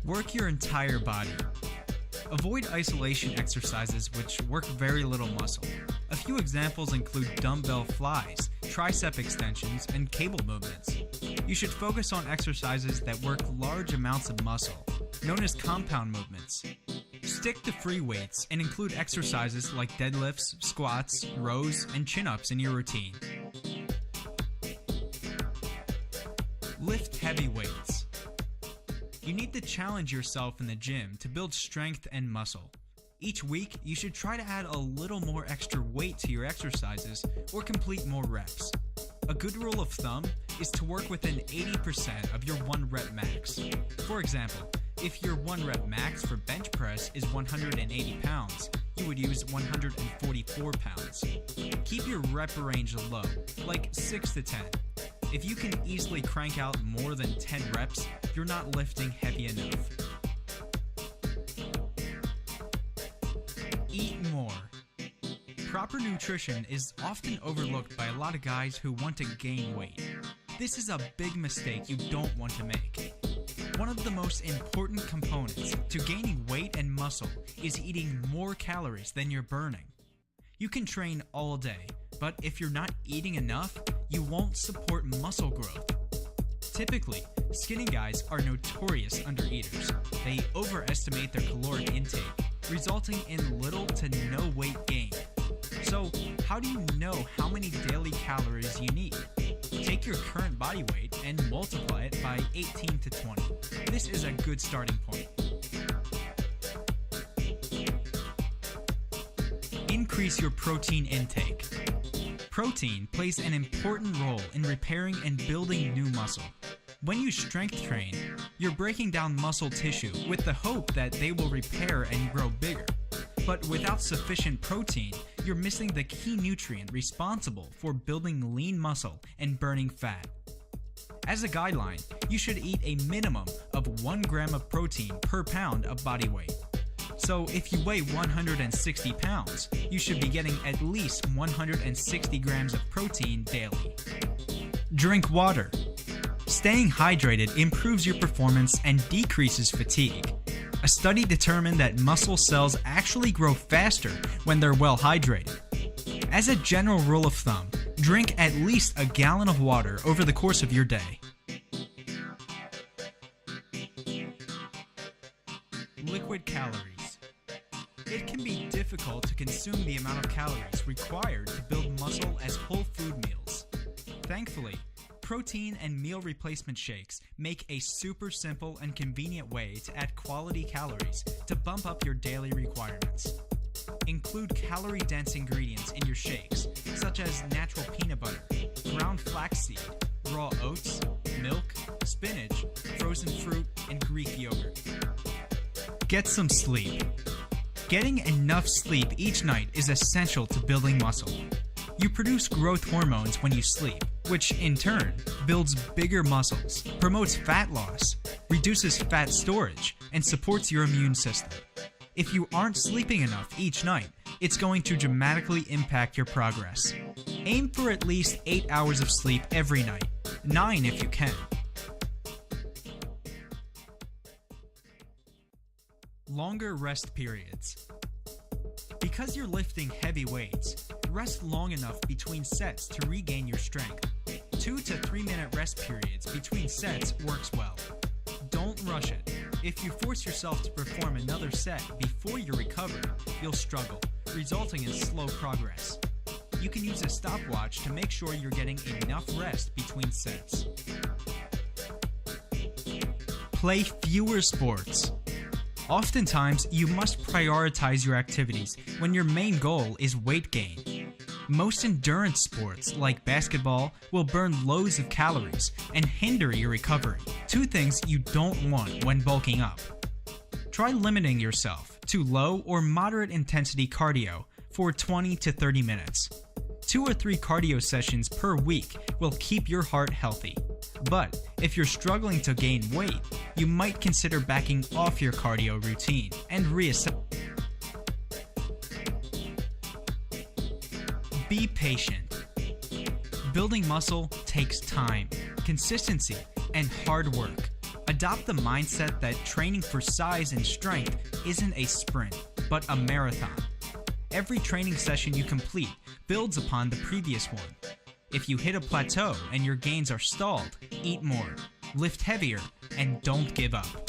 Work your entire body. Avoid isolation exercises which work very little muscle. A few examples include dumbbell flies, tricep extensions, and cable movements. You should focus on exercises that work large amounts of muscle, known as compound movements. Stick to free weights and include exercises like deadlifts, squats, rows, and chin-ups in your routine. Lift heavy weights. You need to challenge yourself in the gym to build strength and muscle. Each week, you should try to add a little more extra weight to your exercises or complete more reps. A good rule of thumb is to work within 80% of your 1 rep max. For example, if your 1 rep max for bench press is 180 pounds, you would use 144 pounds. Keep your rep range low, like 6 to 10. If you can easily crank out more than 10 reps, you're not lifting heavy enough. Eat more. Proper nutrition is often overlooked by a lot of guys who want to gain weight. This is a big mistake you don't want to make. One of the most important components to gaining weight and muscle is eating more calories than you're burning. You can train all day, but if you're not eating enough, you won't support muscle growth. Typically, skinny guys are notorious undereaters. They overestimate their caloric intake, resulting in little to no weight gain. So, how do you know how many daily calories you need? Take your current body weight and multiply it by 18 to 20. This is a good starting point. Increase your protein intake. Protein plays an important role in repairing and building new muscle. When you strength train, you're breaking down muscle tissue with the hope that they will repair and grow bigger. But without sufficient protein, you're missing the key nutrient responsible for building lean muscle and burning fat. As a guideline, you should eat a minimum of 1 gram of protein per pound of body weight. So if you weigh 160 pounds, you should be getting at least 160 grams of protein daily. Drink water. Staying hydrated improves your performance and decreases fatigue. A study determined that muscle cells actually grow faster when they're well hydrated. As a general rule of thumb, drink at least a gallon of water over the course of your day. Liquid calories. It can be difficult to consume the amount of calories required to build muscle as whole food meals. Thankfully, protein and meal replacement shakes make a super simple and convenient way to add quality calories to bump up your daily requirements. Include calorie-dense ingredients in your shakes, such as natural peanut butter, ground flaxseed, raw oats, milk, spinach, frozen fruit, and Greek yogurt. Get some sleep. Getting enough sleep each night is essential to building muscle. You produce growth hormones when you sleep, which in turn builds bigger muscles, promotes fat loss, reduces fat storage, and supports your immune system. If you aren't sleeping enough each night, it's going to dramatically impact your progress. Aim for at least 8 hours of sleep every night, 9 if you can. Longer rest periods. Because you're lifting heavy weights, rest long enough between sets to regain your strength. 2 to 3 minute rest periods between sets works well. Don't rush it. If you force yourself to perform another set before you recover, you'll struggle, resulting in slow progress. You can use a stopwatch to make sure you're getting enough rest between sets. Play fewer sports. Oftentimes, you must prioritize your activities when your main goal is weight gain. Most endurance sports, like basketball, will burn loads of calories and hinder your recovery, 2 things you don't want when bulking up. Try limiting yourself to low or moderate intensity cardio for 20 to 30 minutes. 2 or 3 cardio sessions per week will keep your heart healthy. But if you're struggling to gain weight, you might consider backing off your cardio routine and reassess. Be patient. Building muscle takes time, consistency, and hard work. Adopt the mindset that training for size and strength isn't a sprint, but a marathon. Every training session you complete builds upon the previous one. If you hit a plateau and your gains are stalled, eat more, lift heavier, and don't give up.